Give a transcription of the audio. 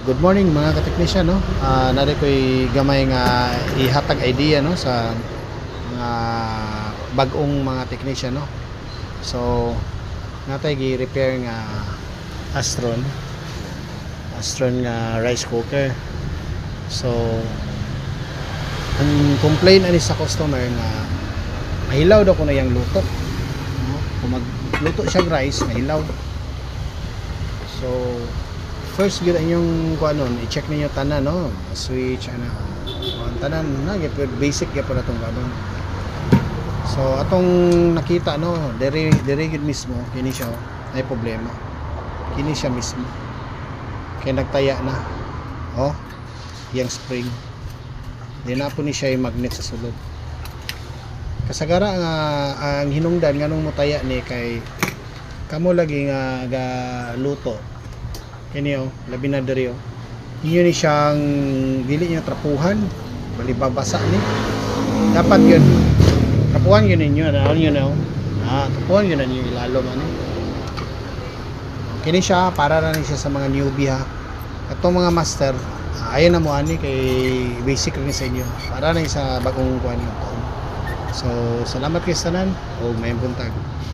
Good morning mga ka-technician, no. Nari ko'y gamay nga ihatag idea, no, sa mga bag-ong mga technician, no. So natay gi-repair nga Astron nga rice cooker. So ang complaint ani sa customer nga mahilaw daw ko na yang luto, no? Kung magluto siya rice mahilaw. So first gid inyong kuanon i-check ninyo tanan, no, switch ana ang tanan na basic gyud para tong kuanon. So atong nakita, no, dere gid mismo kini siya ay problema, kini siya mismo kay nagtaya na, oh, yang spring di na po ni siya yung magnet sa sulod. Kasagara nga ang hinungdan nganong motaya ni kay kamo lagi nga ga luto kini, oh, labi na diri, oh, inyo ni siyang dili niya trapuhan bali babasa ni, dapat yun trapuhan yun ninyo na yun, oh, trapuhan yun ninyo ilalom ani. Kini siya para na siya sa mga newbie, ha. Atong mga master, ayon na mo ani kay basic rin sa inyo para na sa bagong kuan. So salamat kay tanan o may buntag.